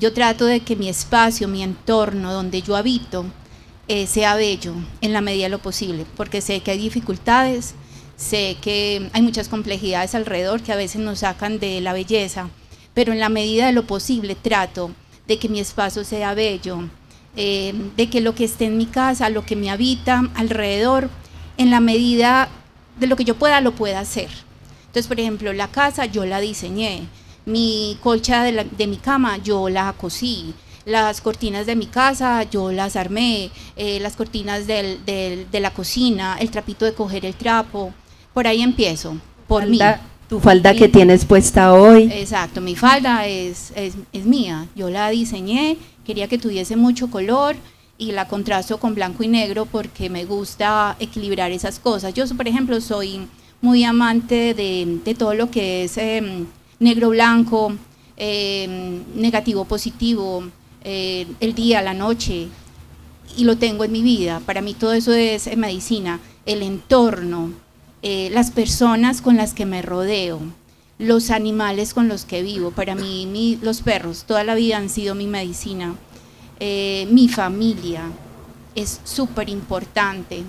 yo trato de que mi espacio, mi entorno donde yo habito, sea bello en la medida de lo posible, porque sé que hay dificultades, sé que hay muchas complejidades alrededor que a veces nos sacan de la belleza, pero en la medida de lo posible trato de que mi espacio sea bello, de que lo que esté en mi casa, lo que me habita alrededor, en la medida de lo que yo pueda, lo pueda hacer. Entonces, por ejemplo, la casa yo la diseñé, mi colcha de mi cama yo la cosí, las cortinas de mi casa yo las armé, las cortinas de la cocina, el trapito de coger el trapo, por ahí empiezo, por mí. Tu falda que tienes puesta hoy. Exacto, mi falda es mía, yo la diseñé, quería que tuviese mucho color y la contrasto con blanco y negro porque me gusta equilibrar esas cosas. Yo, por ejemplo, soy muy amante de todo lo que es negro-blanco, negativo-positivo, el día, la noche, y lo tengo en mi vida. Para mí todo eso es medicina, el entorno, las personas con las que me rodeo, los animales con los que vivo. Para mí los perros toda la vida han sido mi medicina. Mi familia es súper importante.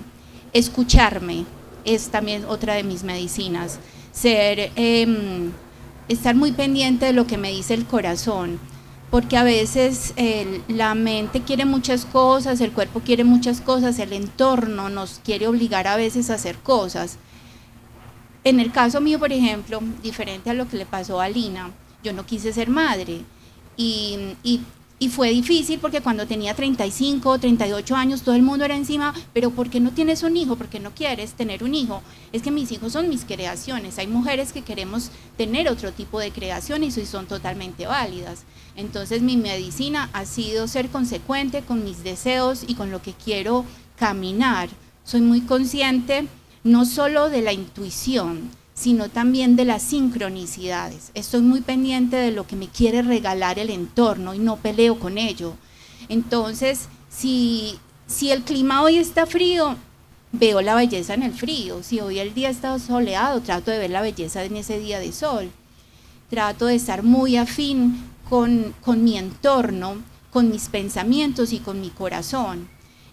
Escucharme es también otra de mis medicinas. Estar muy pendiente de lo que me dice el corazón, porque a veces la mente quiere muchas cosas, el cuerpo quiere muchas cosas, el entorno nos quiere obligar a veces a hacer cosas. En el caso mío, por ejemplo, diferente a lo que le pasó a Lina, yo no quise ser madre y fue difícil porque cuando tenía 35, 38 años todo el mundo era encima, pero ¿por qué no tienes un hijo? ¿Por qué no quieres tener un hijo? Es que mis hijos son mis creaciones, hay mujeres que queremos tener otro tipo de creaciones y son totalmente válidas. Entonces mi medicina ha sido ser consecuente con mis deseos y con lo que quiero caminar. Soy muy consciente no solo de la intuición, sino también de las sincronicidades. Estoy muy pendiente de lo que me quiere regalar el entorno y no peleo con ello. Entonces, si el clima hoy está frío, veo la belleza en el frío. Si hoy el día está soleado, trato de ver la belleza en ese día de sol. Trato de estar muy afín con mi entorno, con mis pensamientos y con mi corazón.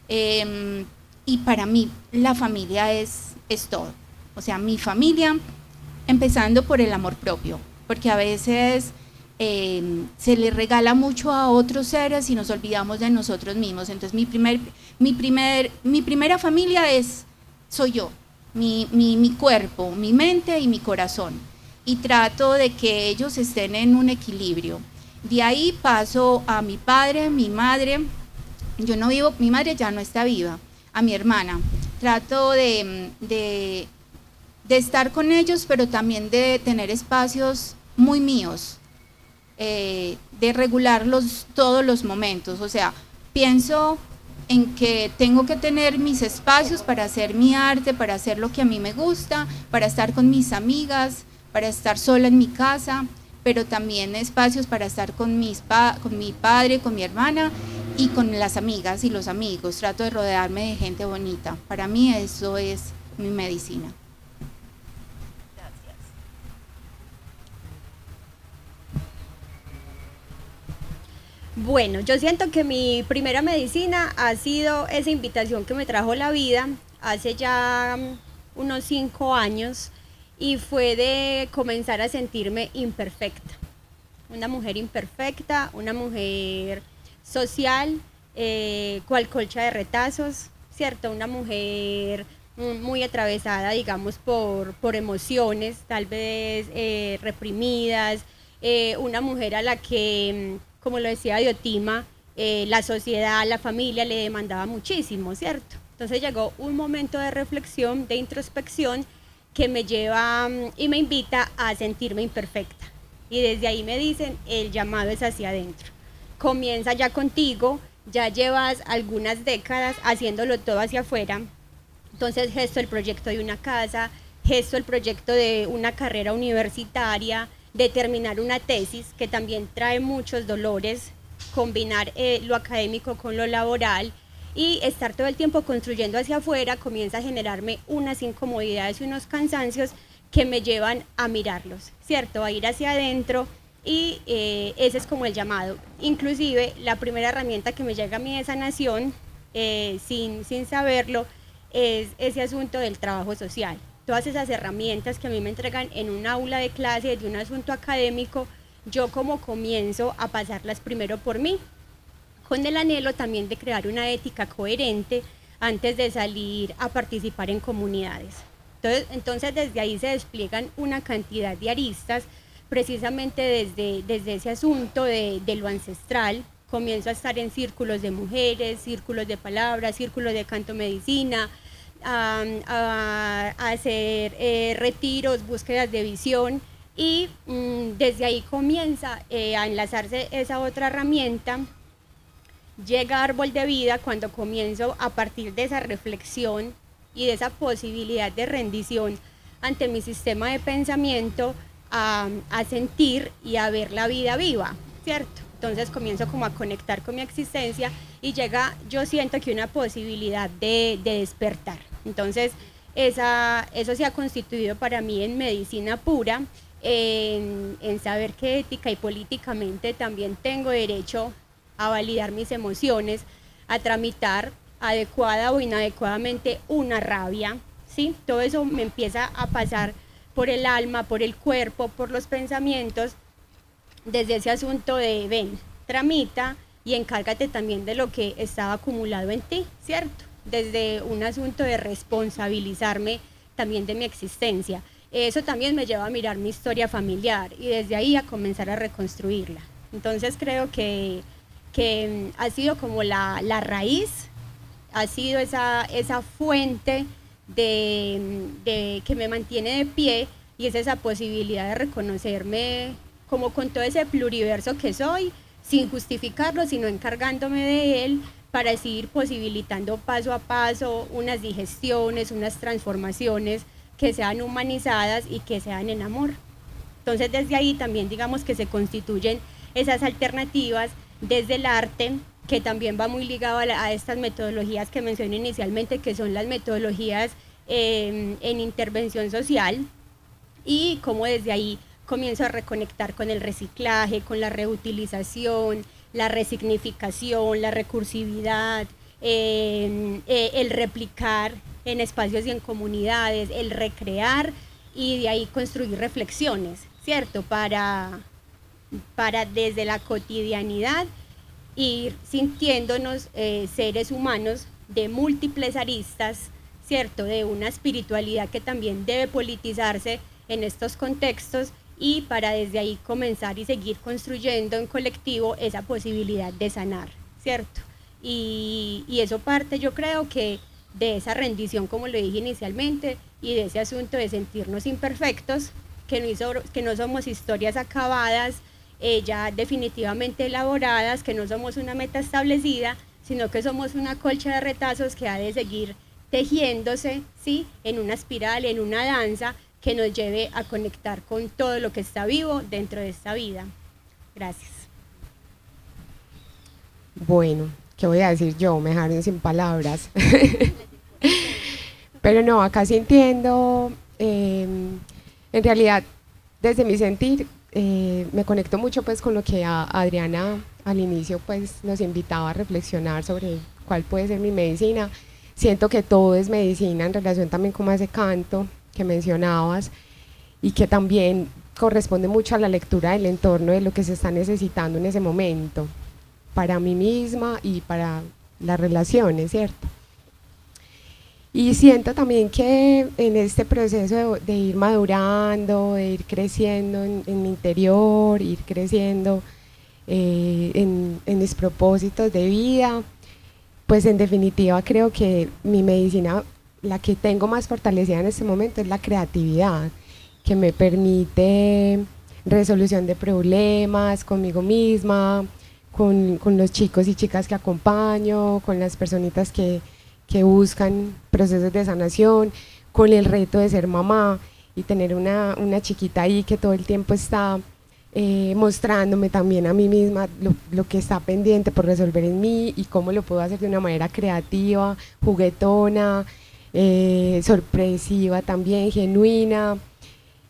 Y para mí la familia es todo. O sea, mi familia, empezando por el amor propio, porque a veces se le regala mucho a otros seres y nos olvidamos de nosotros mismos. Entonces mi primera familia soy yo, mi cuerpo, mi mente y mi corazón, y trato de que ellos estén en un equilibrio. De ahí paso a mi padre, mi madre. Yo no vivo, mi madre ya no está viva, a mi hermana. Trato de estar con ellos, pero también de tener espacios muy míos, de regularlos todos los momentos. O sea, pienso en que tengo que tener mis espacios para hacer mi arte, para hacer lo que a mí me gusta, para estar con mis amigas, para estar sola en mi casa, pero también espacios para estar con mi padre, con mi hermana y con las amigas y los amigos. Trato de rodearme de gente bonita. Para mí eso es mi medicina. Bueno, yo siento que mi primera medicina ha sido esa invitación que me trajo la vida hace ya unos 5 años, y fue de comenzar a sentirme imperfecta. Una mujer imperfecta, una mujer social, cual colcha de retazos, ¿cierto? Una mujer muy atravesada, digamos, por emociones, tal vez reprimidas, una mujer a la que, como lo decía Diotima, la sociedad, la familia le demandaba muchísimo, ¿cierto? Entonces llegó un momento de reflexión, de introspección, que me lleva y me invita a sentirme imperfecta. Y desde ahí me dicen, el llamado es hacia adentro. Comienza ya contigo, ya llevas algunas décadas haciéndolo todo hacia afuera. Entonces gesto el proyecto de una casa, gesto el proyecto de una carrera universitaria, de terminar una tesis, que también trae muchos dolores, combinar lo académico con lo laboral, y estar todo el tiempo construyendo hacia afuera comienza a generarme unas incomodidades y unos cansancios que me llevan a mirarlos, ¿cierto? A ir hacia adentro y ese es como el llamado. Inclusive la primera herramienta que me llega a mí de sanación, sin saberlo, es ese asunto del trabajo social. Todas esas herramientas que a mí me entregan en un aula de clase de un asunto académico, yo como comienzo a pasarlas primero por mí, con el anhelo también de crear una ética coherente antes de salir a participar en comunidades. Entonces desde ahí se despliegan una cantidad de aristas, precisamente desde ese asunto de lo ancestral. Comienzo a estar en círculos de mujeres, círculos de palabras, círculos de canto medicina, a hacer retiros, búsquedas de visión, y desde ahí comienza a enlazarse esa otra herramienta. Llega Árbol de Vida cuando comienzo a partir de esa reflexión y de esa posibilidad de rendición ante mi sistema de pensamiento a sentir y a ver la vida viva, ¿cierto? Entonces comienzo como a conectar con mi existencia y llega, yo siento que una posibilidad de despertar. Entonces eso se ha constituido para mí en medicina pura, en saber que ética y políticamente también tengo derecho a validar mis emociones, a tramitar adecuada o inadecuadamente una rabia, ¿sí? Todo eso me empieza a pasar por el alma, por el cuerpo, por los pensamientos, desde ese asunto de ven, tramita y encárgate también de lo que estaba acumulado en ti, ¿cierto? Desde un asunto de responsabilizarme también de mi existencia. Eso también me lleva a mirar mi historia familiar y desde ahí a comenzar a reconstruirla. Entonces creo que ha sido como la raíz, ha sido esa fuente de que me mantiene de pie, y es esa posibilidad de reconocerme como con todo ese pluriverso que soy, sin justificarlo, sino encargándome de él para seguir posibilitando paso a paso unas digestiones, unas transformaciones que sean humanizadas y que sean en amor. Entonces desde ahí también digamos que se constituyen esas alternativas desde el arte, que también va muy ligado a estas metodologías que mencioné inicialmente, que son las metodologías en intervención social, y cómo desde ahí comienzo a reconectar con el reciclaje, con la reutilización, la resignificación, la recursividad, el replicar en espacios y en comunidades, el recrear y de ahí construir reflexiones, ¿cierto? Para desde la cotidianidad ir sintiéndonos seres humanos de múltiples aristas, ¿cierto? De una espiritualidad que también debe politizarse en estos contextos, y para desde ahí comenzar y seguir construyendo en colectivo esa posibilidad de sanar, ¿cierto? Y eso parte, yo creo que de esa rendición, como lo dije inicialmente, y de ese asunto de sentirnos imperfectos, que no somos historias acabadas, ya definitivamente elaboradas, que no somos una meta establecida, sino que somos una colcha de retazos que ha de seguir tejiéndose, ¿sí? En una espiral, en una danza que nos lleve a conectar con todo lo que está vivo dentro de esta vida. Gracias. Bueno, ¿qué voy a decir yo? Me dejaron sin palabras. Pero no, acá sí entiendo, en realidad, desde mi sentir, me conecto mucho pues con lo que Adriana al inicio pues nos invitaba a reflexionar sobre cuál puede ser mi medicina. Siento que todo es medicina en relación también como a ese canto que mencionabas, y que también corresponde mucho a la lectura del entorno, de lo que se está necesitando en ese momento, para mí misma y para las relaciones, ¿cierto? Y siento también que en este proceso de ir madurando, de ir creciendo en mi interior, ir creciendo en mis propósitos de vida, pues en definitiva creo que mi medicina, la que tengo más fortalecida en este momento, es la creatividad, que me permite resolución de problemas conmigo misma, con los chicos y chicas que acompaño, con las personitas que buscan procesos de sanación, con el reto de ser mamá y tener una chiquita ahí que todo el tiempo está mostrándome también a mí misma lo que está pendiente por resolver en mí y cómo lo puedo hacer de una manera creativa, juguetona, sorpresiva también, genuina.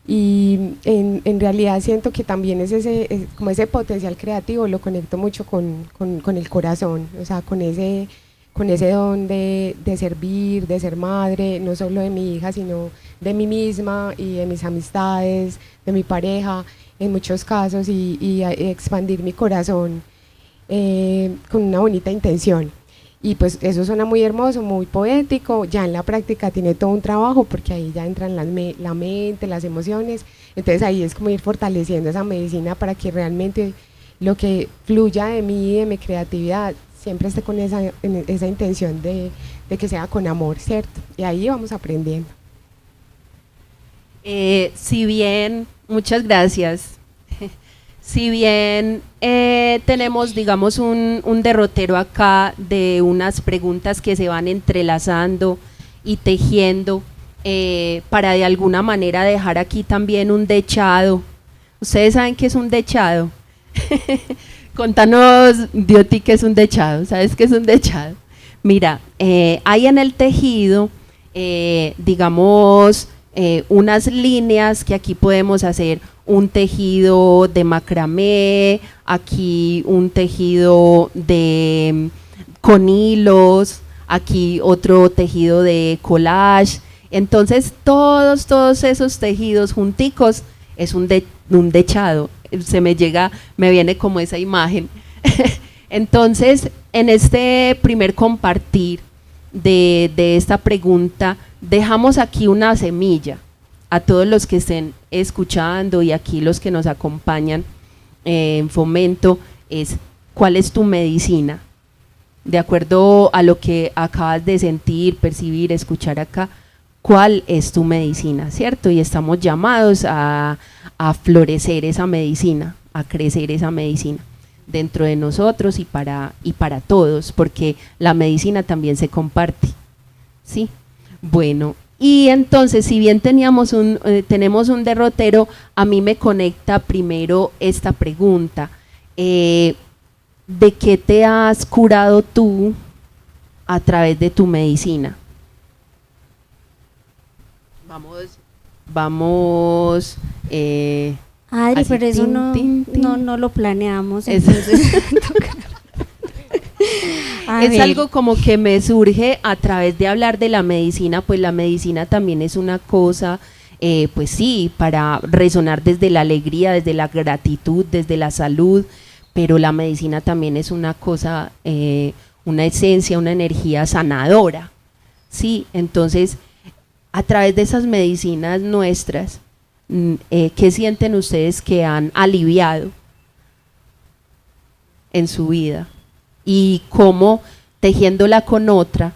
Y en realidad siento que también como ese potencial creativo lo conecto mucho con el corazón, o sea, con ese don de servir, de ser madre, no solo de mi hija, sino de mí misma y de mis amistades, de mi pareja, en muchos casos, y expandir mi corazón con una bonita intención. Y pues eso suena muy hermoso, muy poético, ya en la práctica tiene todo un trabajo porque ahí ya entran la mente, las emociones, entonces ahí es como ir fortaleciendo esa medicina para que realmente lo que fluya de mí y de mi creatividad siempre esté con esa intención de que sea con amor, ¿cierto? Y ahí vamos aprendiendo. Si bien, muchas gracias. Si bien tenemos, digamos, un derrotero acá de unas preguntas que se van entrelazando y tejiendo para de alguna manera dejar aquí también un dechado. ¿Ustedes saben qué es un dechado? Contanos, Dioti, qué es un dechado. ¿Sabes qué es un dechado? Mira, hay en el tejido, digamos, unas líneas que aquí podemos hacer un tejido de macramé, aquí un tejido con hilos, aquí otro tejido de collage. Entonces todos esos tejidos junticos es un dechado. Me viene como esa imagen. Entonces, en este primer compartir de esta pregunta, dejamos aquí una semilla a todos los que estén escuchando y aquí los que nos acompañan en Fomento, es ¿cuál es tu medicina? De acuerdo a lo que acabas de sentir, percibir, escuchar acá, ¿cuál es tu medicina? ¿Cierto? Y estamos llamados a florecer esa medicina, a crecer esa medicina dentro de nosotros y para todos, porque la medicina también se comparte, ¿sí? Bueno, y entonces, si bien tenemos un derrotero, a mí me conecta primero esta pregunta, ¿de qué te has curado tú a través de tu medicina? Vamos Adri, pero eso no lo planeamos, entonces es algo como que me surge a través de hablar de la medicina, pues la medicina también es una cosa, pues sí, para resonar desde la alegría, desde la gratitud, desde la salud, pero la medicina también es una cosa, una esencia, una energía sanadora, sí, entonces a través de esas medicinas nuestras, ¿qué sienten ustedes que han aliviado en su vida? Y cómo, tejiéndola con otra,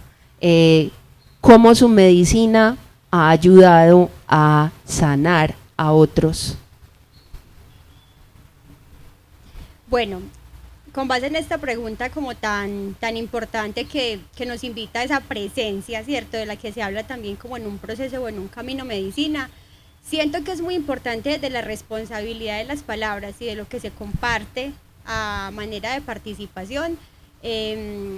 cómo su medicina ha ayudado a sanar a otros. Bueno, con base en esta pregunta como tan importante que nos invita a esa presencia, ¿cierto? De la que se habla también como en un proceso o en un camino medicina, siento que es muy importante de la responsabilidad de las palabras y de lo que se comparte a manera de participación,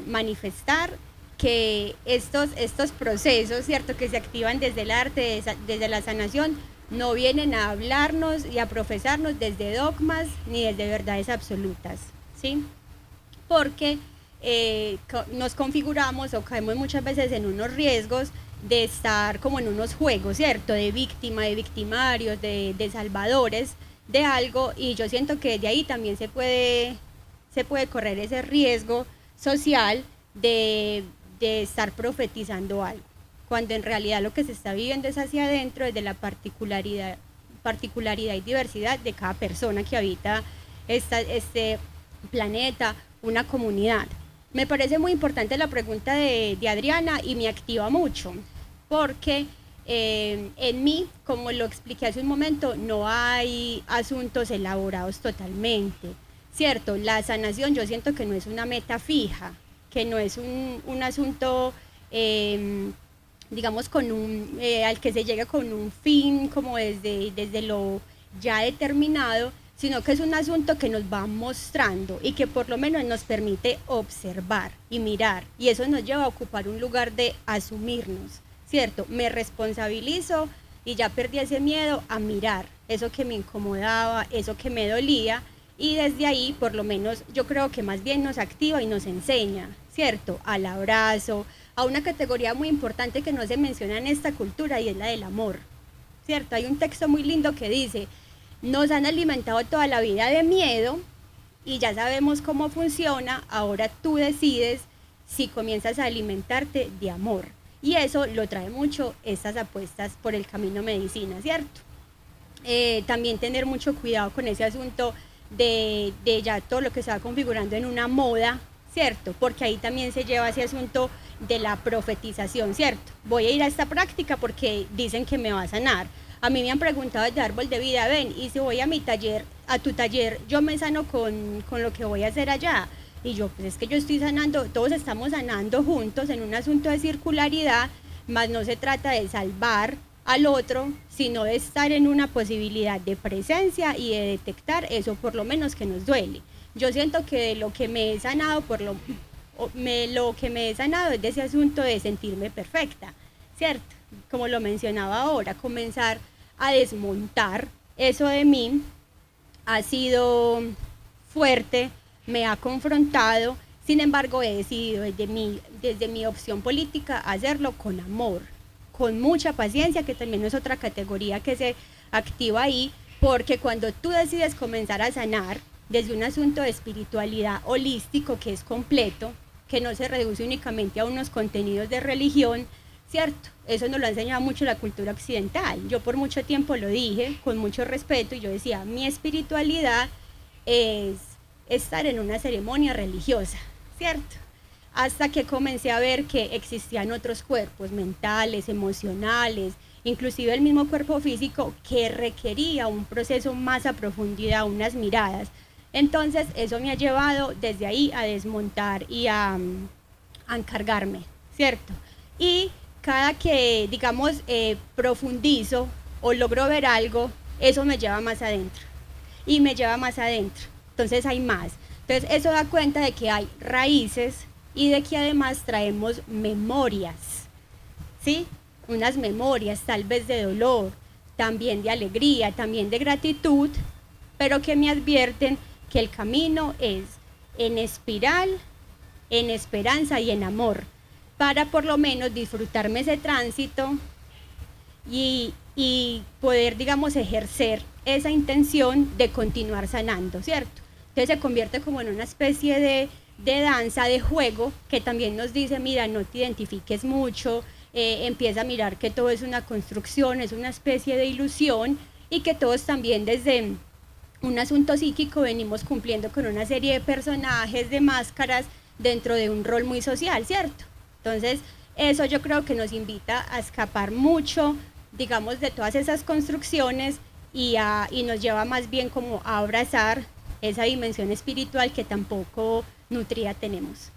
manifestar que estos procesos, ¿cierto?, que se activan desde el arte, desde la sanación, no vienen a hablarnos y a profesarnos desde dogmas ni desde verdades absolutas, ¿sí? Porque nos configuramos o caemos muchas veces en unos riesgos de estar como en unos juegos, ¿cierto?, de víctima, de victimarios, de salvadores de algo, y yo siento que de ahí también se puede correr ese riesgo social de estar profetizando algo, cuando en realidad lo que se está viviendo es hacia adentro, desde la particularidad y diversidad de cada persona que habita este planeta, una comunidad. Me parece muy importante la pregunta de Adriana y me activa mucho, porque en mí, como lo expliqué hace un momento, no hay asuntos elaborados totalmente, ¿cierto? La sanación yo siento que no es una meta fija, que no es un asunto, digamos, al que se llega con un fin como desde lo ya determinado, sino que es un asunto que nos va mostrando y que por lo menos nos permite observar y mirar, y eso nos lleva a ocupar un lugar de asumirnos, ¿cierto? Me responsabilizo y ya perdí ese miedo a mirar eso que me incomodaba, eso que me dolía, y desde ahí por lo menos yo creo que más bien nos activa y nos enseña, ¿cierto? Al abrazo, a una categoría muy importante que no se menciona en esta cultura y es la del amor, ¿cierto? Hay un texto muy lindo que dice, nos han alimentado toda la vida de miedo y ya sabemos cómo funciona, ahora tú decides si comienzas a alimentarte de amor. Y eso lo trae mucho estas apuestas por el camino medicina, ¿cierto? También tener mucho cuidado con ese asunto de ya todo lo que se va configurando en una moda, ¿cierto? Porque ahí también se lleva ese asunto de la profetización, ¿cierto? Voy a ir a esta práctica porque dicen que me va a sanar. A mí me han preguntado desde Árbol de Vida, ven, y si voy a mi taller, a tu taller, yo me sano con lo que voy a hacer allá. Y yo, pues es que yo estoy sanando, todos estamos sanando juntos en un asunto de circularidad, más no se trata de salvar al otro, sino de estar en una posibilidad de presencia y de detectar eso por lo menos que nos duele. Yo siento que de lo que me he sanado, lo que me he sanado es de ese asunto de sentirme perfecta, ¿cierto? Como lo mencionaba ahora, comenzar a desmontar eso de mí ha sido fuerte, me ha confrontado, sin embargo he decidido desde mi opción política hacerlo con amor, con mucha paciencia, que también es otra categoría que se activa ahí, porque cuando tú decides comenzar a sanar desde un asunto de espiritualidad holístico que es completo, que no se reduce únicamente a unos contenidos de religión, ¿cierto? Eso nos lo ha enseñado mucho la cultura occidental. Yo por mucho tiempo lo dije con mucho respeto y yo decía, mi espiritualidad es estar en una ceremonia religiosa, ¿cierto? Hasta que comencé a ver que existían otros cuerpos mentales, emocionales, inclusive el mismo cuerpo físico que requería un proceso más a profundidad, unas miradas. Entonces eso me ha llevado desde ahí a desmontar y a encargarme, ¿cierto? Y cada que, digamos, profundizo o logro ver algo, eso me lleva más adentro y me lleva más adentro. Entonces hay más. Entonces eso da cuenta de que hay raíces y de que además traemos memorias, ¿sí? Unas memorias tal vez de dolor, también de alegría, también de gratitud, pero que me advierten que el camino es en espiral, en esperanza y en amor, para por lo menos disfrutarme ese tránsito y poder, digamos, ejercer esa intención de continuar sanando, ¿cierto? Entonces se convierte como en una especie de danza, de juego, que también nos dice, mira, no te identifiques mucho, empieza a mirar que todo es una construcción, es una especie de ilusión, y que todos también desde un asunto psíquico venimos cumpliendo con una serie de personajes, de máscaras, dentro de un rol muy social, ¿cierto? Entonces, eso yo creo que nos invita a escapar mucho, digamos, de todas esas construcciones y nos lleva más bien como a abrazar esa dimensión espiritual que tampoco nutrida tenemos.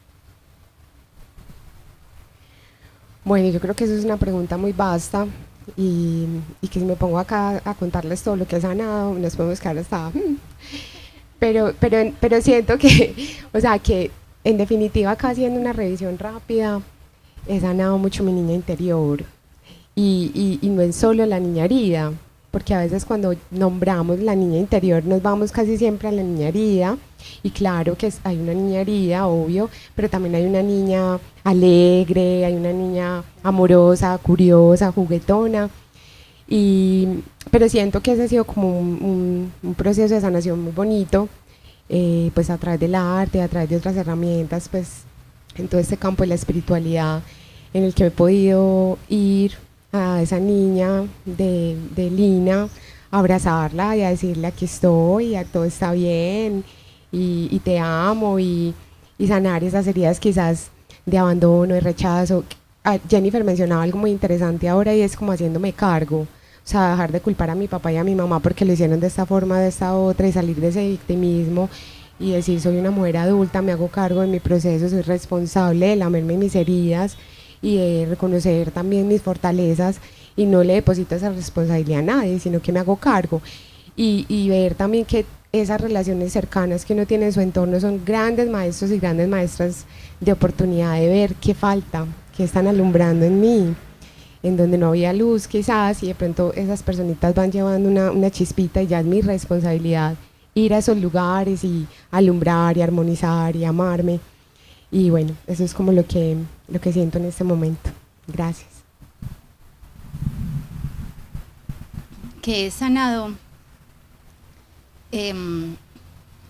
Bueno, yo creo que eso es una pregunta muy vasta y que si me pongo acá a contarles todo lo que he sanado, nos podemos quedar hasta... Pero siento que, o sea, que en definitiva, acá haciendo una revisión rápida, he sanado mucho mi niña interior y no es solo la niña herida, porque a veces cuando nombramos la niña interior nos vamos casi siempre a la niña herida, y claro que hay una niña herida, obvio, pero también hay una niña alegre, hay una niña amorosa, curiosa, juguetona, pero siento que ese ha sido como un proceso de sanación muy bonito, pues a través del arte, a través de otras herramientas, pues en todo este campo de la espiritualidad, en el que he podido ir a esa niña de Lina, a abrazarla y a decirle aquí estoy, todo está bien y te amo, y sanar esas heridas quizás de abandono, de rechazo. Jennifer mencionaba algo muy interesante ahora y es como haciéndome cargo, o sea, dejar de culpar a mi papá y a mi mamá porque lo hicieron de esta forma, de esta otra, y salir de ese victimismo y decir soy una mujer adulta, me hago cargo de mi proceso, soy responsable de lamerme mis heridas y de reconocer también mis fortalezas, y no le deposito esa responsabilidad a nadie, sino que me hago cargo y ver también que esas relaciones cercanas que uno tiene en su entorno son grandes maestros y grandes maestras de oportunidad de ver qué falta, qué están alumbrando en mí, en donde no había luz quizás, y de pronto esas personitas van llevando una chispita y ya es mi responsabilidad ir a esos lugares y alumbrar y armonizar y amarme. Y bueno, eso es como lo que siento en este momento. Gracias. Que he sanado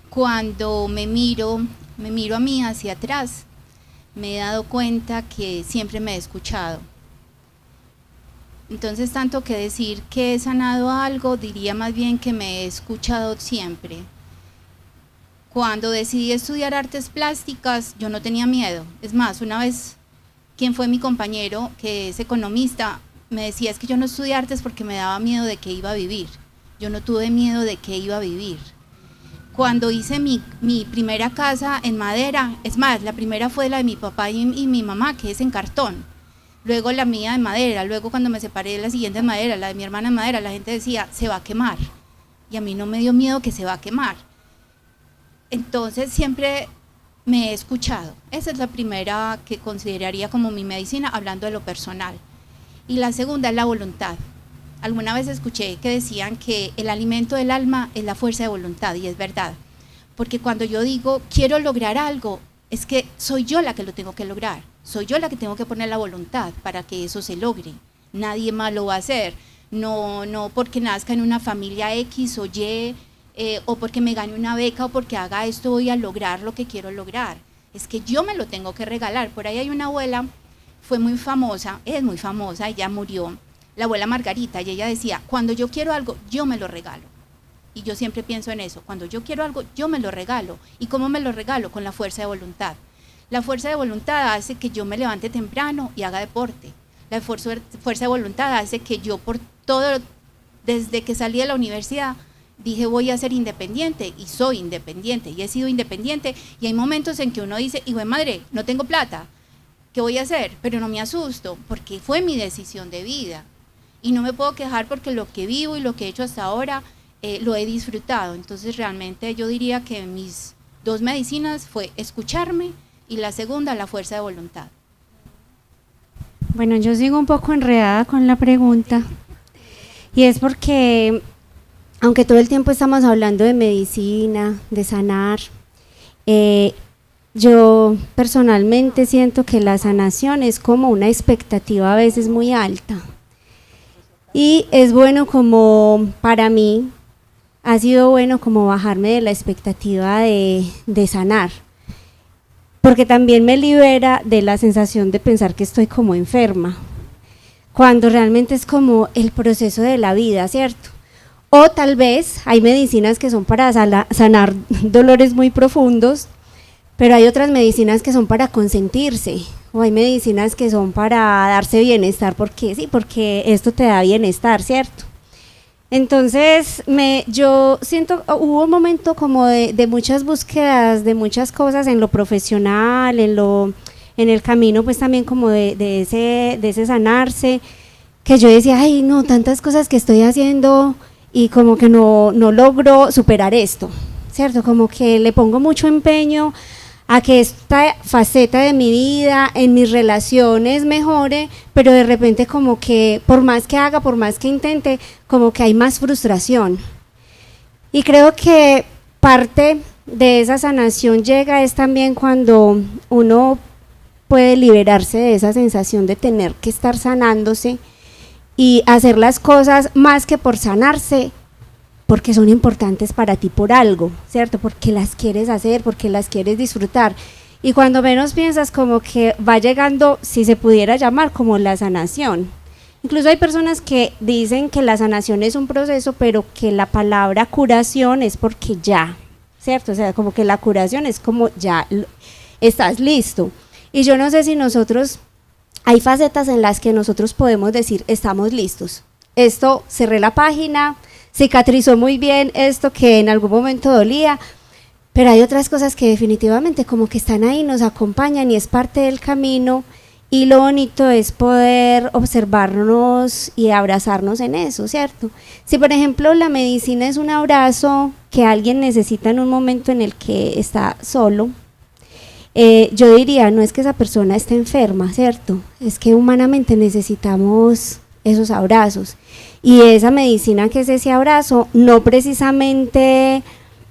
cuando me miro a mí hacia atrás, me he dado cuenta que siempre me he escuchado. Entonces, tanto que decir que he sanado algo, diría más bien que me he escuchado siempre. Cuando decidí estudiar artes plásticas, yo no tenía miedo. Es más, una vez, quien fue mi compañero, que es economista, me decía, es que yo no estudié artes porque me daba miedo de que iba a vivir. Yo no tuve miedo de que iba a vivir. Cuando hice mi primera casa en madera, es más, la primera fue la de mi papá y mi mamá, que es en cartón. Luego la mía en madera, luego cuando me separé la siguiente en madera, la de mi hermana en madera, la gente decía, se va a quemar. Y a mí no me dio miedo que se va a quemar. Entonces siempre me he escuchado. Esa es la primera que consideraría como mi medicina, hablando de lo personal. Y la segunda es la voluntad. Alguna vez escuché que decían que el alimento del alma es la fuerza de voluntad, y es verdad. Porque cuando yo digo, quiero lograr algo, es que soy yo la que lo tengo que lograr. Soy yo la que tengo que poner la voluntad para que eso se logre. Nadie más lo va a hacer. No porque nazca en una familia X o Y, o porque me gane una beca o porque haga esto voy a lograr lo que quiero lograr. Es que yo me lo tengo que regalar. Por ahí hay una abuela, fue muy famosa, es muy famosa, ella murió, la abuela Margarita, y ella decía, cuando yo quiero algo, yo me lo regalo. Y yo siempre pienso en eso, cuando yo quiero algo, yo me lo regalo. ¿Y cómo me lo regalo? Con la fuerza de voluntad. La fuerza de voluntad hace que yo me levante temprano y haga deporte. La fuerza de voluntad hace que yo por todo, desde que salí de la universidad, dije voy a ser independiente, y soy independiente, y he sido independiente, y hay momentos en que uno dice, hijo de madre, no tengo plata, ¿qué voy a hacer? Pero no me asusto, porque fue mi decisión de vida, y no me puedo quejar porque lo que vivo y lo que he hecho hasta ahora lo he disfrutado. Entonces realmente yo diría que mis dos medicinas fue escucharme, y la segunda, la fuerza de voluntad. Bueno, yo sigo un poco enredada con la pregunta, y es porque, aunque todo el tiempo estamos hablando de medicina, de sanar, yo personalmente siento que la sanación es como una expectativa a veces muy alta. Y es bueno, como para mí, ha sido bueno como bajarme de la expectativa de sanar, porque también me libera de la sensación de pensar que estoy como enferma, cuando realmente es como el proceso de la vida, ¿cierto? O tal vez hay medicinas que son para sanar dolores muy profundos, pero hay otras medicinas que son para consentirse, o hay medicinas que son para darse bienestar, porque sí, porque esto te da bienestar, ¿cierto? Entonces, yo siento, hubo un momento como de muchas búsquedas, de muchas cosas en lo profesional, en el camino pues también como de ese sanarse, que yo decía, ay no, tantas cosas que estoy haciendo y como que no logro superar esto, ¿cierto? Como que le pongo mucho empeño a que esta faceta de mi vida, en mis relaciones mejore, pero de repente como que por más que haga, por más que intente, como que hay más frustración. Y creo que parte de esa sanación llega es también cuando uno puede liberarse de esa sensación de tener que estar sanándose y hacer las cosas más que por sanarse, porque son importantes para ti por algo, ¿cierto? Porque las quieres hacer, porque las quieres disfrutar. Y cuando menos piensas, como que va llegando, si se pudiera llamar, como la sanación. Incluso hay personas que dicen que la sanación es un proceso, pero que la palabra curación es porque ya, ¿cierto? O sea, como que la curación es como ya estás listo. Y yo no sé si nosotros, hay facetas en las que nosotros podemos decir, estamos listos. Esto, cerré la página, cicatrizó muy bien esto que en algún momento dolía, pero hay otras cosas que definitivamente como que están ahí, nos acompañan y es parte del camino, y lo bonito es poder observarnos y abrazarnos en eso, ¿cierto? Si por ejemplo la medicina es un abrazo que alguien necesita en un momento en el que está solo, yo diría, no es que esa persona esté enferma, ¿cierto? Es que humanamente necesitamos esos abrazos. Y esa medicina que es ese abrazo, no precisamente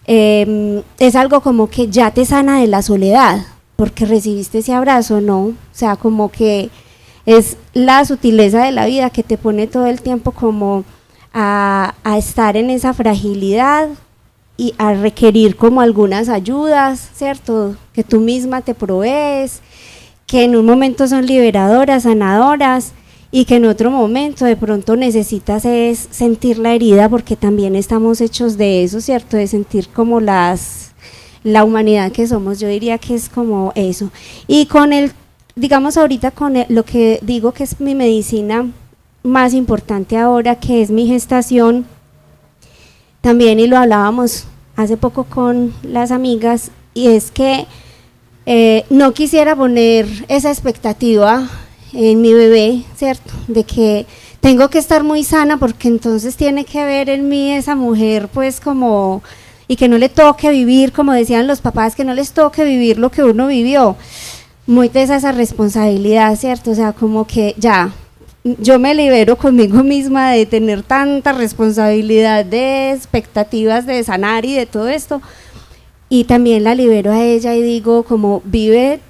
es algo como que ya te sana de la soledad, porque recibiste ese abrazo, no. O sea, como que es la sutileza de la vida que te pone todo el tiempo como a estar en esa fragilidad y a requerir como algunas ayudas, ¿cierto? Que tú misma te provees, que en un momento son liberadoras, sanadoras, y que en otro momento de pronto necesitas es sentir la herida, porque también estamos hechos de eso, ¿cierto? De sentir como la humanidad que somos. Yo diría que es como eso. Y con el, digamos ahorita con lo que digo que es mi medicina más importante ahora, que es mi gestación, también, y lo hablábamos hace poco con las amigas, y es que no quisiera poner esa expectativa en mi bebé, ¿cierto? De que tengo que estar muy sana porque entonces tiene que ver en mí esa mujer, pues como, y que no le toque vivir, como decían los papás, que no les toque vivir lo que uno vivió. Muy de esa responsabilidad, ¿cierto? O sea, como que ya, yo me libero conmigo misma de tener tanta responsabilidad de expectativas de sanar y de todo esto, y también la libero a ella y digo como vive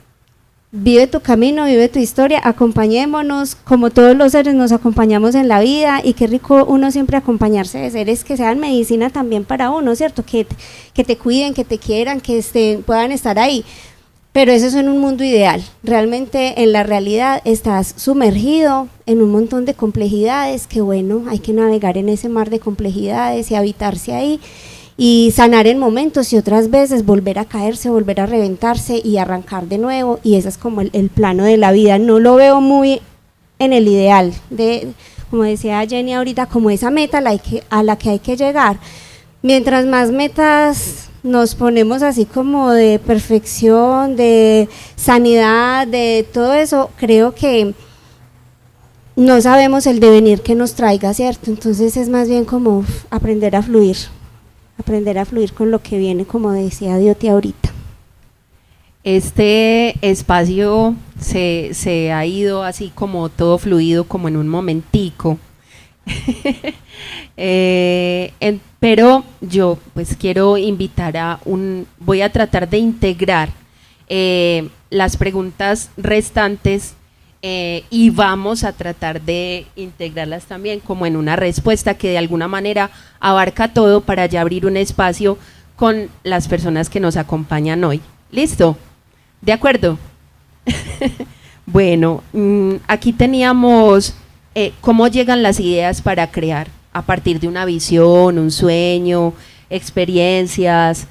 tu camino, vive tu historia, acompañémonos, como todos los seres nos acompañamos en la vida, y qué rico uno siempre acompañarse de seres que sean medicina también para uno, ¿cierto? Que te cuiden, que te quieran, que puedan estar ahí. Pero eso es en un mundo ideal. Realmente en la realidad estás sumergido en un montón de complejidades que, bueno, hay que navegar en ese mar de complejidades y habitarse ahí y sanar en momentos, y otras veces volver a caerse, volver a reventarse y arrancar de nuevo, y ese es como el plano de la vida. No lo veo muy en el ideal, como decía Jenny ahorita, como esa meta a la que hay que llegar. Mientras más metas nos ponemos así como de perfección, de sanidad, de todo eso, creo que no sabemos el devenir que nos traiga, ¿cierto? Entonces es más bien como aprender a fluir con lo que viene, como decía Dioti ahorita. Este espacio se ha ido así como todo fluido, como en un momentico. Pero yo pues quiero invitar voy a tratar de integrar las preguntas restantes, y vamos a tratar de integrarlas también como en una respuesta que de alguna manera abarca todo, para ya abrir un espacio con las personas que nos acompañan hoy. ¿Listo? ¿De acuerdo? Bueno, aquí teníamos cómo llegan las ideas para crear a partir de una visión, un sueño, experiencias,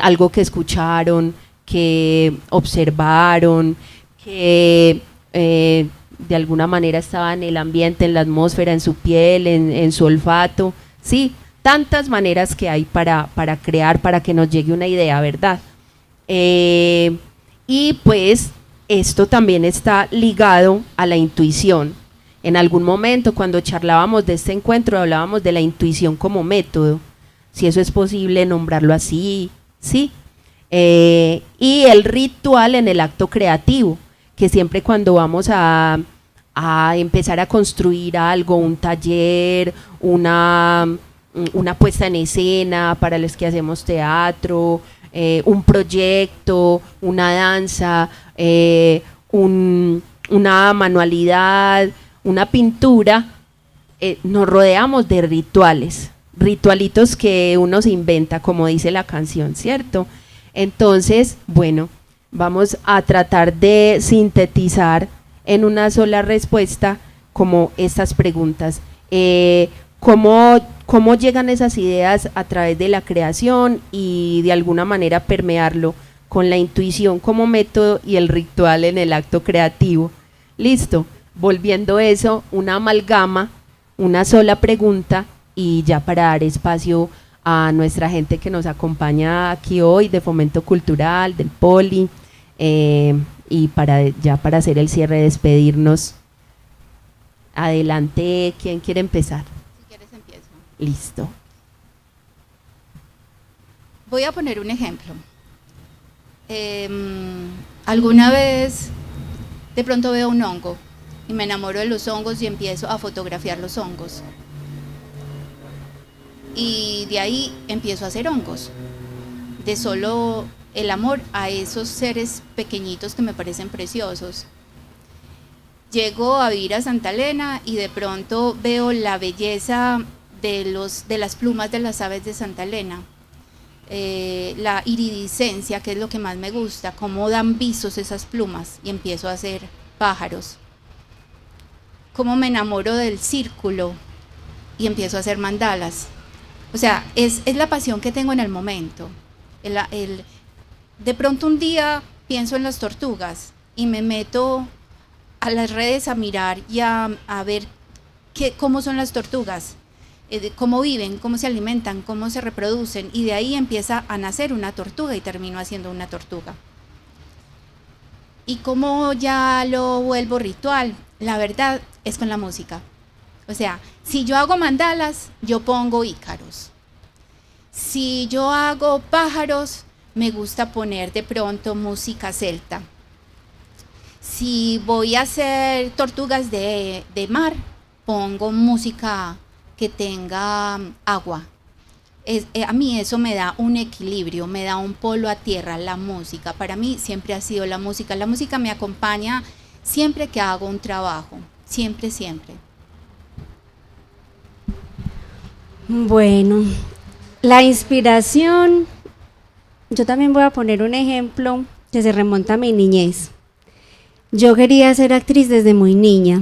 algo que escucharon, que observaron, que de alguna manera estaba en el ambiente, en la atmósfera, en su piel, en su olfato. Sí, tantas maneras que hay para crear, para que nos llegue una idea, ¿verdad? Y pues esto también está ligado a la intuición. En algún momento, cuando charlábamos de este encuentro, hablábamos de la intuición como método, si eso es posible nombrarlo así, ¿sí? Y el ritual en el acto creativo, que siempre cuando vamos a empezar a construir algo, un taller, una puesta en escena para los que hacemos teatro, un proyecto, una danza, una manualidad, una pintura, nos rodeamos de ritualitos que uno se inventa, como dice la canción, ¿cierto? Entonces, bueno, vamos a tratar de sintetizar en una sola respuesta como estas preguntas. ¿Cómo llegan esas ideas a través de la creación y de alguna manera permearlo con la intuición como método y el ritual en el acto creativo? Listo, volviendo eso, una amalgama, una sola pregunta, y ya para dar espacio a nuestra gente que nos acompaña aquí hoy de Fomento Cultural, del Poli, y para hacer el cierre, despedirnos. Adelante, ¿quién quiere empezar? Si quieres empiezo. Listo. Voy a poner un ejemplo. Alguna vez de pronto veo un hongo y me enamoro de los hongos y empiezo a fotografiar los hongos. Y de ahí empiezo a hacer hongos, de solo el amor a esos seres pequeñitos que me parecen preciosos. Llego a vivir a Santa Elena y de pronto veo la belleza de las plumas de las aves de Santa Elena, la iridiscencia, que es lo que más me gusta, cómo dan visos esas plumas, y empiezo a hacer pájaros. Cómo me enamoro del círculo y empiezo a hacer mandalas. O sea, es la pasión que tengo en el momento. De pronto un día pienso en las tortugas y me meto a las redes a mirar y a ver cómo son las tortugas, cómo viven, cómo se alimentan, cómo se reproducen, y de ahí empieza a nacer una tortuga y termino haciendo una tortuga. Y cómo ya lo vuelvo ritual, la verdad es con la música. O sea, si yo hago mandalas, yo pongo ícaros. Si yo hago pájaros, me gusta poner de pronto música celta. Si voy a hacer tortugas de mar, pongo música que tenga agua. A mí eso me da un equilibrio, me da un polo a tierra, la música. Para mí siempre ha sido la música. La música me acompaña siempre que hago un trabajo, siempre, siempre. Bueno, la inspiración, yo también voy a poner un ejemplo que se remonta a mi niñez. Yo quería ser actriz desde muy niña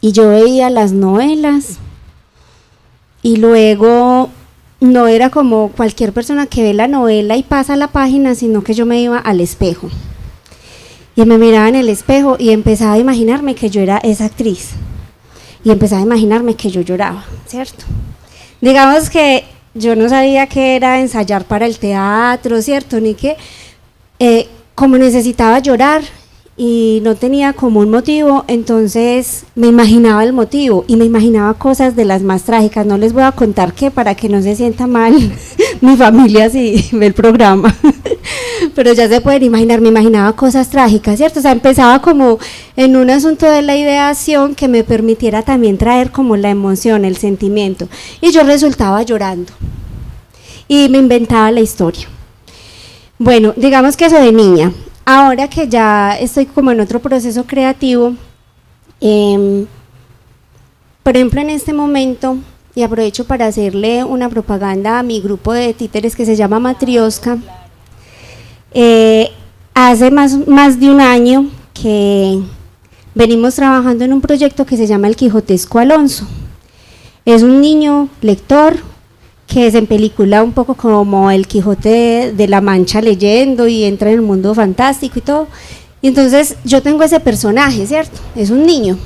y yo veía las novelas y luego no era como cualquier persona que ve la novela y pasa la página, sino que yo me iba al espejo y me miraba en el espejo y empezaba a imaginarme que yo era esa actriz y empezaba a imaginarme que yo lloraba, ¿cierto? Digamos que yo no sabía qué era ensayar para el teatro, ¿cierto? Ni que como necesitaba llorar y no tenía como un motivo, entonces me imaginaba el motivo y me imaginaba cosas de las más trágicas. No les voy a contar qué para que no se sienta mal mi familia si ve el programa, pero ya se pueden imaginar, me imaginaba cosas trágicas, ¿cierto? O sea, empezaba como en un asunto de la ideación que me permitiera también traer como la emoción, el sentimiento, y yo resultaba llorando y me inventaba la historia. Bueno, digamos que eso de niña. Ahora que ya estoy como en otro proceso creativo, por ejemplo en este momento, y aprovecho para hacerle una propaganda a mi grupo de títeres que se llama Matrioska, hace más de un año que venimos trabajando en un proyecto que se llama El Quijotesco Alonso. Es un niño lector que se empelicula un poco como el Quijote de la Mancha leyendo y entra en el mundo fantástico y todo. Y entonces yo tengo ese personaje, ¿cierto? Es un niño.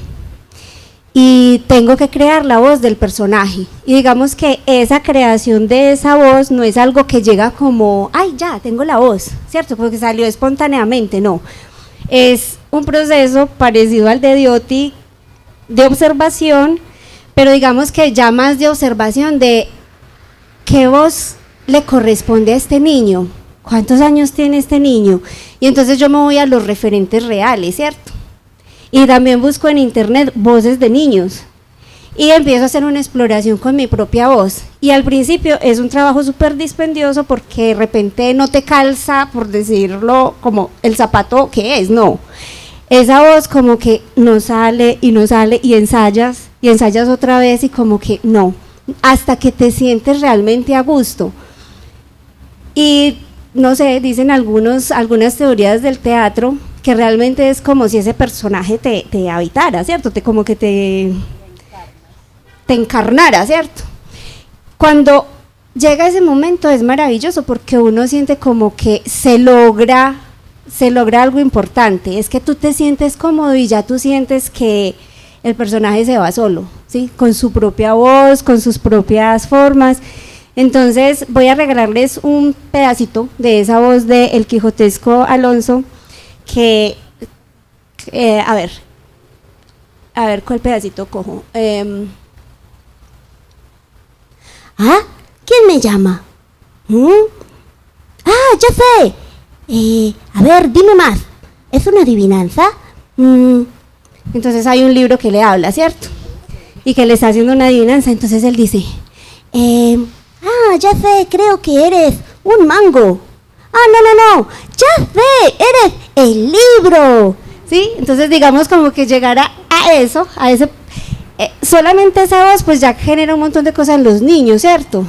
Y tengo que crear la voz del personaje. Y digamos que esa creación de esa voz no es algo que llega como, ay, ya, tengo la voz, ¿cierto? Porque salió espontáneamente, no. Es un proceso parecido al de Dioti, de observación, pero digamos que ya más de observación de ¿qué voz le corresponde a este niño? ¿Cuántos años tiene este niño? Y entonces yo me voy a los referentes reales, ¿cierto? Y también busco en internet voces de niños y empiezo a hacer una exploración con mi propia voz. Y al principio es un trabajo súper dispendioso porque de repente no te calza, por decirlo, como el zapato que es, no. Esa voz como que no sale y ensayas otra vez y como que no, hasta que te sientes realmente a gusto. Y no sé, dicen algunas teorías del teatro que realmente es como si ese personaje te habitara, ¿cierto? Como que te encarnara, ¿cierto? Cuando llega ese momento es maravilloso porque uno siente como que se logra algo importante, es que tú te sientes cómodo y ya tú sientes que el personaje se va solo, ¿sí? Con su propia voz, con sus propias formas. Entonces voy a regalarles un pedacito de esa voz de El Quijotesco Alonso que, a ver cuál pedacito cojo. ¿Quién me llama? Ah, ya sé, A ver, dime más, ¿es una adivinanza? Entonces hay un libro que le habla, ¿cierto? Y que le está haciendo una adivinanza, entonces él dice, ya sé, creo que eres un mango. No, ya sé, eres el libro. ¿Sí? Entonces digamos como que llegar a eso, a ese, solamente esa voz pues ya genera un montón de cosas en los niños, ¿cierto?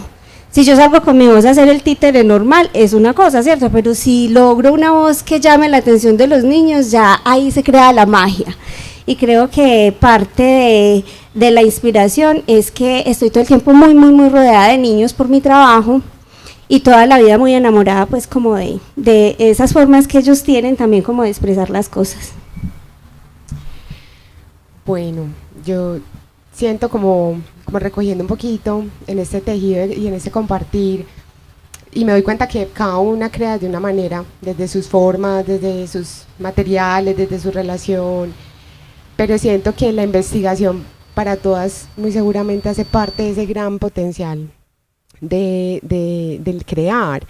Si yo salgo con mi voz a hacer el títere normal es una cosa, ¿cierto? Pero si logro una voz que llame la atención de los niños, ya ahí se crea la magia. Y creo que parte de la inspiración es que estoy todo el tiempo muy rodeada de niños por mi trabajo y toda la vida muy enamorada pues como de esas formas que ellos tienen también como de expresar las cosas. Bueno, yo siento como recogiendo un poquito en este tejido y en este compartir, y me doy cuenta que cada una crea de una manera, desde sus formas, desde sus materiales, desde su relación, pero siento que la investigación para todas muy seguramente hace parte de ese gran potencial del crear.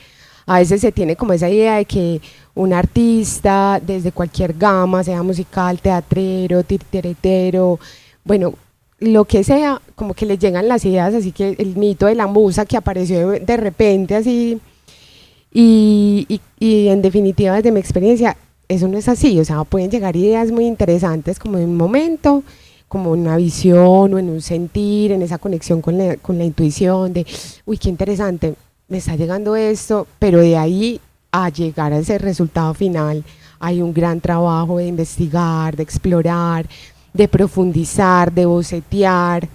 A veces se tiene como esa idea de que un artista desde cualquier gama, sea musical, teatrero, titiritero, bueno, lo que sea, como que les llegan las ideas, así que el mito de la musa que apareció de repente así, y en definitiva desde mi experiencia, eso no es así, o sea, pueden llegar ideas muy interesantes como en un momento, como en una visión o en un sentir, en esa conexión con la intuición de, uy, qué interesante, me está llegando esto, pero de ahí a llegar a ese resultado final hay un gran trabajo de investigar, de explorar, de profundizar, de bocetear,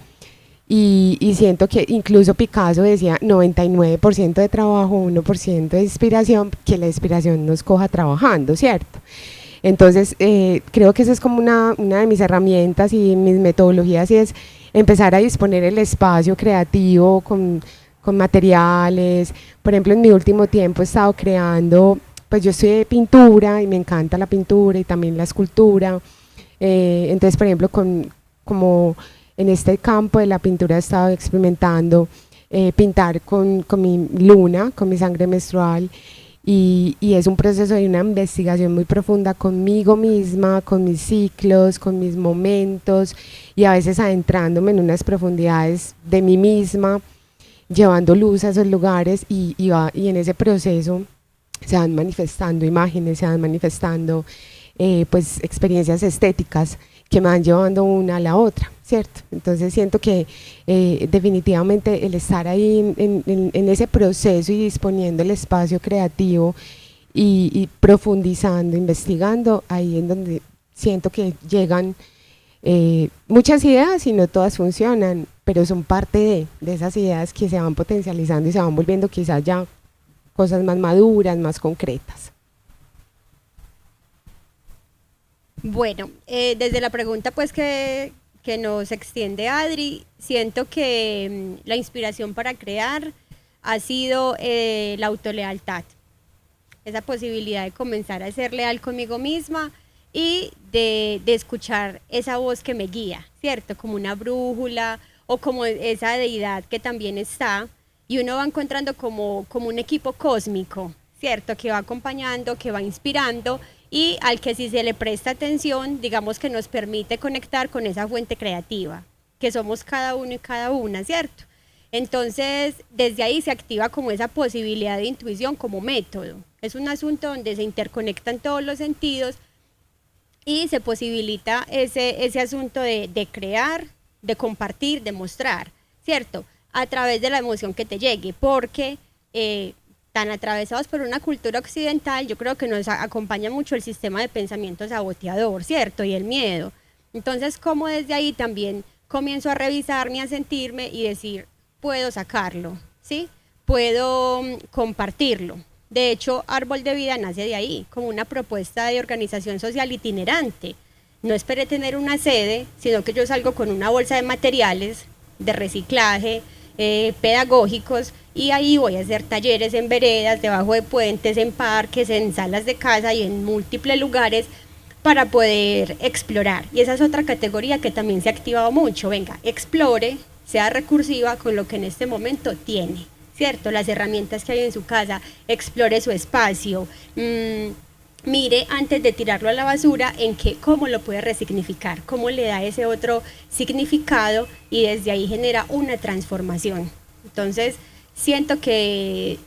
y siento que incluso Picasso decía 99% de trabajo, 1% de inspiración, que la inspiración nos coja trabajando, ¿cierto? Entonces creo que esa es como una de mis herramientas y mis metodologías, y es empezar a disponer el espacio creativo con materiales. Por ejemplo, en mi último tiempo he estado creando, pues yo estudié pintura y me encanta la pintura y también la escultura, entonces por ejemplo como en este campo de la pintura he estado experimentando pintar con mi luna, con mi sangre menstrual, y es un proceso de una investigación muy profunda conmigo misma, con mis ciclos, con mis momentos, y a veces adentrándome en unas profundidades de mí misma, llevando luz a esos lugares, y en ese proceso se van manifestando imágenes, se van manifestando pues experiencias estéticas que me van llevando una a la otra, ¿cierto? Entonces siento que definitivamente el estar ahí en ese proceso y disponiendo el espacio creativo y profundizando, investigando, ahí en donde siento que llegan muchas ideas y no todas funcionan, pero son parte de esas ideas que se van potencializando y se van volviendo quizás ya cosas más maduras, más concretas. Bueno, desde la pregunta pues que nos extiende Adri, siento que la inspiración para crear ha sido la autolealtad, esa posibilidad de comenzar a ser leal conmigo misma y de escuchar esa voz que me guía, ¿cierto? Como una brújula o como esa deidad que también está, y uno va encontrando como un equipo cósmico, ¿cierto? Que va acompañando, que va inspirando, y al que si se le presta atención, digamos que nos permite conectar con esa fuente creativa, que somos cada uno y cada una, ¿cierto? Entonces, desde ahí se activa como esa posibilidad de intuición como método. Es un asunto donde se interconectan todos los sentidos y se posibilita ese asunto de crear, de compartir, de mostrar, ¿cierto? A través de la emoción que te llegue, porque tan atravesados por una cultura occidental, yo creo que nos acompaña mucho el sistema de pensamiento saboteador, ¿cierto? Y el miedo. Entonces, como desde ahí también comienzo a revisarme, a sentirme y decir, puedo sacarlo, ¿sí? Puedo compartirlo. De hecho, Árbol de Vida nace de ahí, como una propuesta de organización social itinerante. No esperé tener una sede, sino que yo salgo con una bolsa de materiales de reciclaje, pedagógicos, y ahí voy a hacer talleres en veredas, debajo de puentes, en parques, en salas de casa y en múltiples lugares para poder explorar. Y esa es otra categoría que también se ha activado mucho. Venga, explore, sea recursiva con lo que en este momento tiene, ¿cierto? Las herramientas que hay en su casa, explore su espacio, mire antes de tirarlo a la basura cómo lo puede resignificar, cómo le da ese otro significado y desde ahí genera una transformación. Entonces, siento que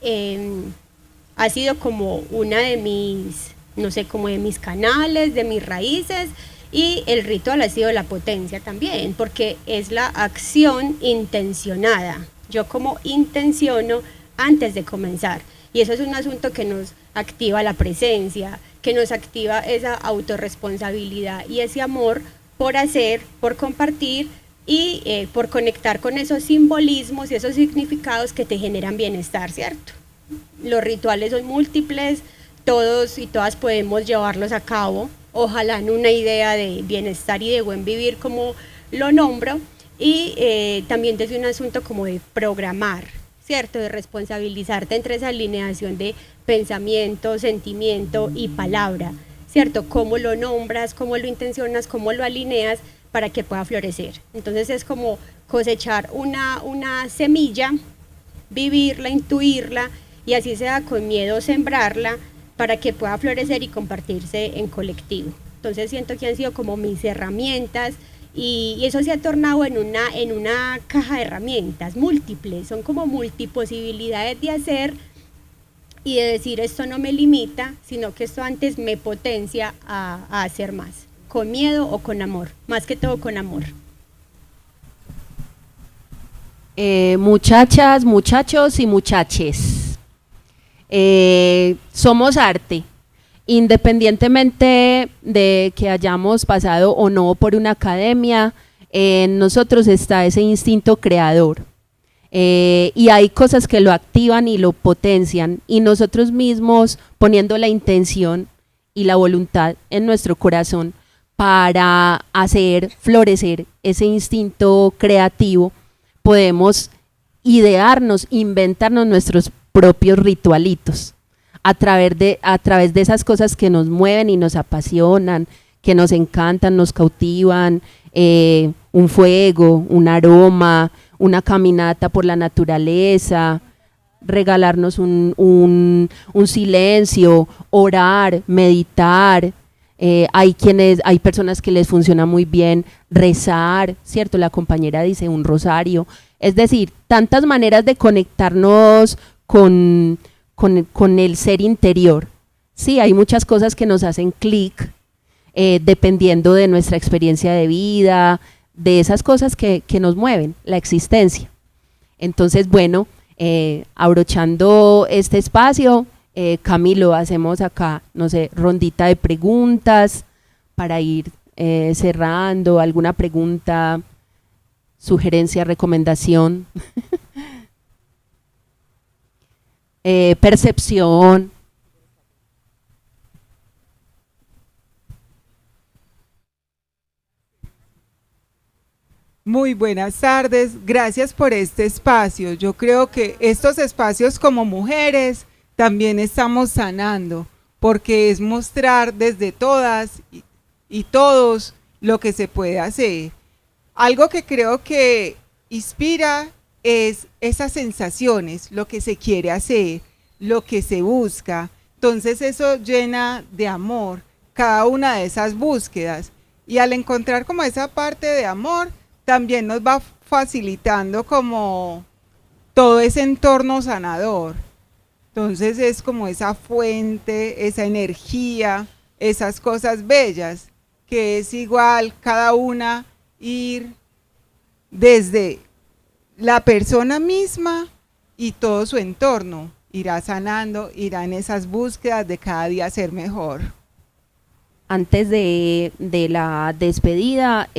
ha sido como una de mis, no sé, como de mis canales, de mis raíces, y el ritual ha sido la potencia también, porque es la acción intencionada. Yo como intenciono antes de comenzar, y eso es un asunto que nos activa la presencia, que nos activa esa autorresponsabilidad y ese amor por hacer, por compartir y por conectar con esos simbolismos y esos significados que te generan bienestar, ¿cierto? Los rituales son múltiples, todos y todas podemos llevarlos a cabo, ojalá en una idea de bienestar y de buen vivir como lo nombro, y también desde un asunto como de programar, ¿cierto? De responsabilizarte entre esa alineación de pensamiento, sentimiento y palabra, ¿cierto? Cómo lo nombras, cómo lo intencionas, cómo lo alineas para que pueda florecer. Entonces es como cosechar una semilla, vivirla, intuirla, y así sea con miedo sembrarla para que pueda florecer y compartirse en colectivo. Entonces siento que han sido como mis herramientas, y eso se ha tornado en una caja de herramientas múltiples, son como multiposibilidades de hacer y de decir esto no me limita, sino que esto antes me potencia a hacer más, con miedo o con amor, más que todo con amor. Muchachas, muchachos y muchaches, somos arte. Independientemente de que hayamos pasado o no por una academia, en nosotros está ese instinto creador, y hay cosas que lo activan y lo potencian, y nosotros mismos, poniendo la intención y la voluntad en nuestro corazón para hacer florecer ese instinto creativo, podemos idearnos, inventarnos nuestros propios ritualitos a través de esas cosas que nos mueven y nos apasionan, que nos encantan, nos cautivan, un fuego, un aroma, una caminata por la naturaleza, regalarnos un silencio, orar, meditar. Hay personas que les funciona muy bien rezar, ¿cierto? La compañera dice un rosario. Es decir, tantas maneras de conectarnos con el ser interior. Sí, hay muchas cosas que nos hacen clic, dependiendo de nuestra experiencia de vida, de esas cosas que nos mueven, la existencia. Entonces, bueno, abrochando este espacio, Camilo, hacemos acá, no sé, rondita de preguntas para ir cerrando. ¿Alguna pregunta, sugerencia, recomendación? Percepción. Muy buenas tardes, gracias por este espacio. Yo creo que estos espacios como mujeres también estamos sanando, porque es mostrar desde todas y todos lo que se puede hacer. Algo que creo que inspira es esas sensaciones, lo que se quiere hacer, lo que se busca. Entonces eso llena de amor cada una de esas búsquedas, y al encontrar como esa parte de amor, también nos va facilitando como todo ese entorno sanador. Entonces es como esa fuente, esa energía, esas cosas bellas, que es igual cada una ir desde la persona misma y todo su entorno, irá sanando, irá en esas búsquedas de cada día ser mejor. Antes de la despedida,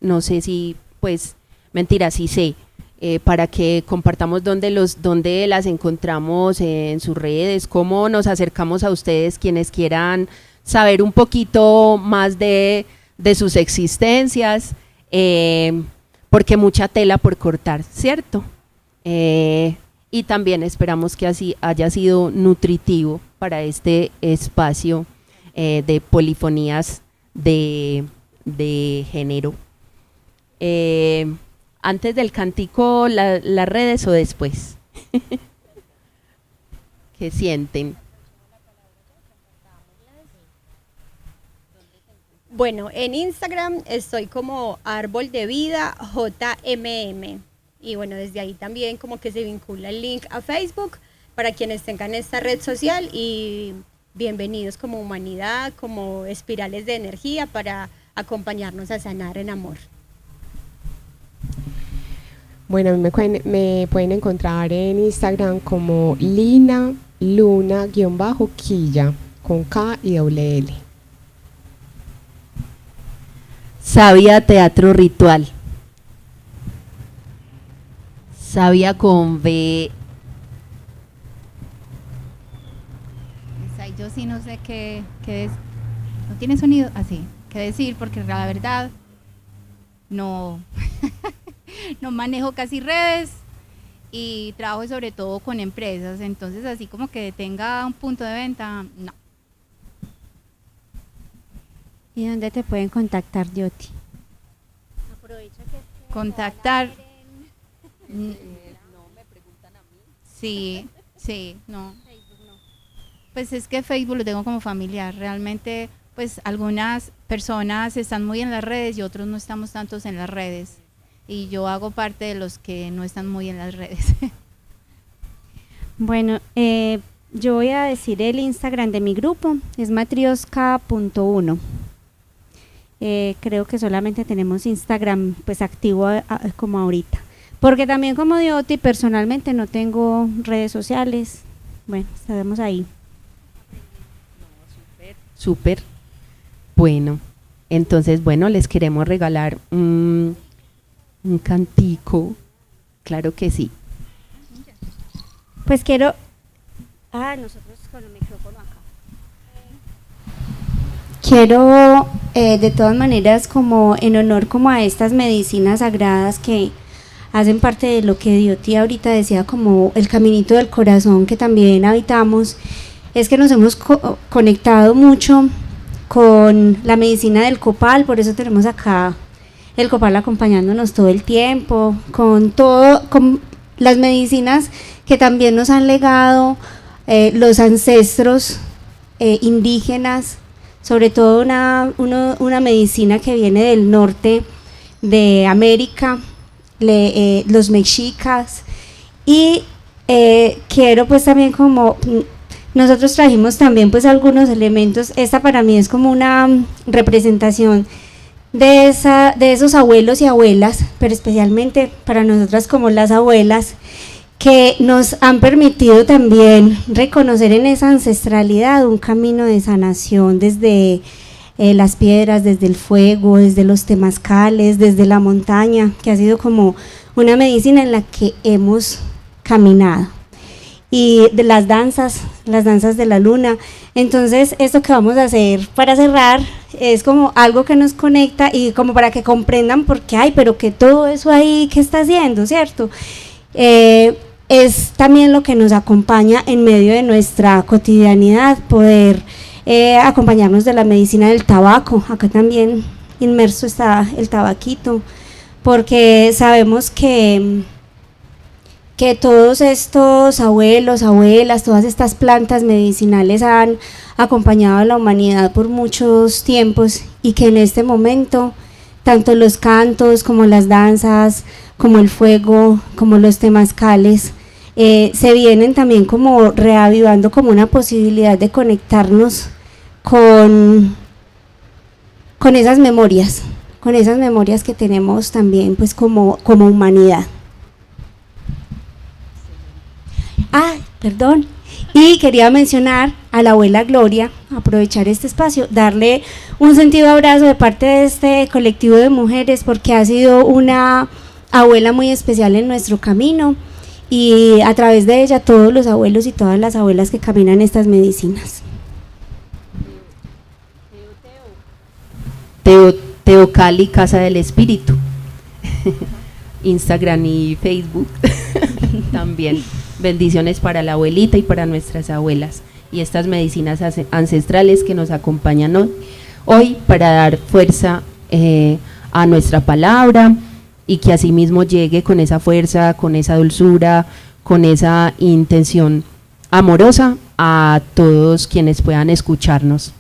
no sé si, pues, mentira, sí sé, para que compartamos dónde las encontramos en sus redes, cómo nos acercamos a ustedes, quienes quieran saber un poquito más de sus existencias, porque mucha tela por cortar, ¿cierto? Y también esperamos que así haya sido nutritivo para este espacio de polifonías de género. Antes del cantico, las redes o después. ¿Qué sienten? Bueno, en Instagram estoy como Árbol de Vida JMM. Y bueno, desde ahí también como que se vincula el link a Facebook para quienes tengan esta red social, y bienvenidos como humanidad, como espirales de energía para acompañarnos a sanar en amor. Bueno, a mí me pueden encontrar en Instagram como Lina Luna_Quilla con K y doble L. Sabia Teatro Ritual. Sabia con B. Yo sí no sé qué no tiene sonido así, qué decir, porque la verdad no, no manejo casi redes y trabajo sobre todo con empresas, entonces así como que tenga un punto de venta, no. ¿Y dónde te pueden contactar, Dioti? Contactar. No me preguntan a mí. Sí, no. Pues es que Facebook lo tengo como familiar. Realmente, pues algunas personas están muy en las redes y otros no estamos tantos en las redes. Y yo hago parte de los que no están muy en las redes. Bueno, yo voy a decir el Instagram de mi grupo, es matrioska.1. Creo que solamente tenemos Instagram pues activo como ahorita. Porque también como Dioti personalmente no tengo redes sociales. Bueno, estaremos ahí. Súper. Bueno, entonces, bueno, les queremos regalar un cantico. Claro que sí. Pues quiero... nosotros con el micrófono acá. Quiero, de todas maneras, como en honor como a estas medicinas sagradas que hacen parte de lo que Dioti ahorita decía, como el caminito del corazón que también habitamos, es que nos hemos conectado mucho con la medicina del copal, por eso tenemos acá el copal acompañándonos todo el tiempo, con las medicinas que también nos han legado los ancestros indígenas, sobre todo una medicina que viene del norte de América, los mexicas, y quiero pues también como... Nosotros trajimos también pues algunos elementos. Esta para mí es como una representación de esos abuelos y abuelas, pero especialmente para nosotras como las abuelas, que nos han permitido también reconocer en esa ancestralidad un camino de sanación desde las piedras, desde el fuego, desde los temazcales, desde la montaña, que ha sido como una medicina en la que hemos caminado. Y de las danzas de la luna. Entonces, esto que vamos a hacer para cerrar es como algo que nos conecta y como para que comprendan por qué, pero que todo eso ahí, ¿qué está haciendo, cierto? Es también lo que nos acompaña en medio de nuestra cotidianidad, poder acompañarnos de la medicina del tabaco. Acá también inmerso está el tabaquito, porque sabemos que todos estos abuelos, abuelas, todas estas plantas medicinales han acompañado a la humanidad por muchos tiempos, y que en este momento tanto los cantos como las danzas, como el fuego, como los temazcales, se vienen también como reavivando como una posibilidad de conectarnos con esas memorias que tenemos también pues como humanidad. Perdón. Y quería mencionar a la abuela Gloria, aprovechar este espacio, darle un sentido abrazo de parte de este colectivo de mujeres, porque ha sido una abuela muy especial en nuestro camino, y a través de ella todos los abuelos y todas las abuelas que caminan estas medicinas. Teocali, Casa del Espíritu. Instagram y Facebook. También bendiciones para la abuelita y para nuestras abuelas y estas medicinas ancestrales que nos acompañan hoy para dar fuerza a nuestra palabra, y que asimismo llegue con esa fuerza, con esa dulzura, con esa intención amorosa a todos quienes puedan escucharnos.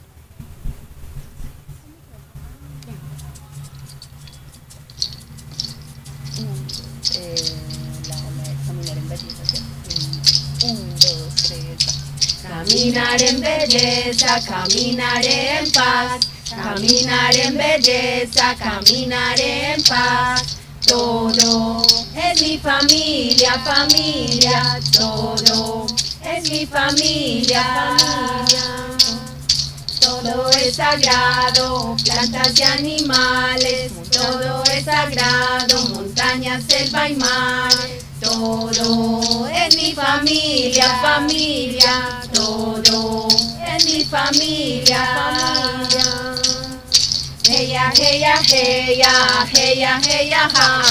Caminaré en belleza, caminaré en paz, caminaré en belleza, caminaré en paz. Todo es mi familia, familia, todo es mi familia, familia. Todo es sagrado, plantas y animales, todo es sagrado, montañas, selva y mar. Todo es mi familia, familia, todo es mi familia, familia. Heya, heya, heya, heya, heya, ja,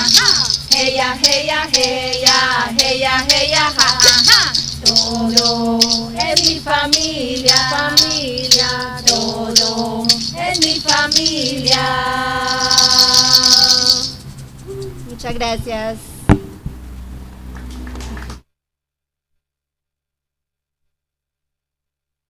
heya, heya, heya, heya, heya, ja. Todo es mi familia, familia, todo es mi familia. Muchas gracias.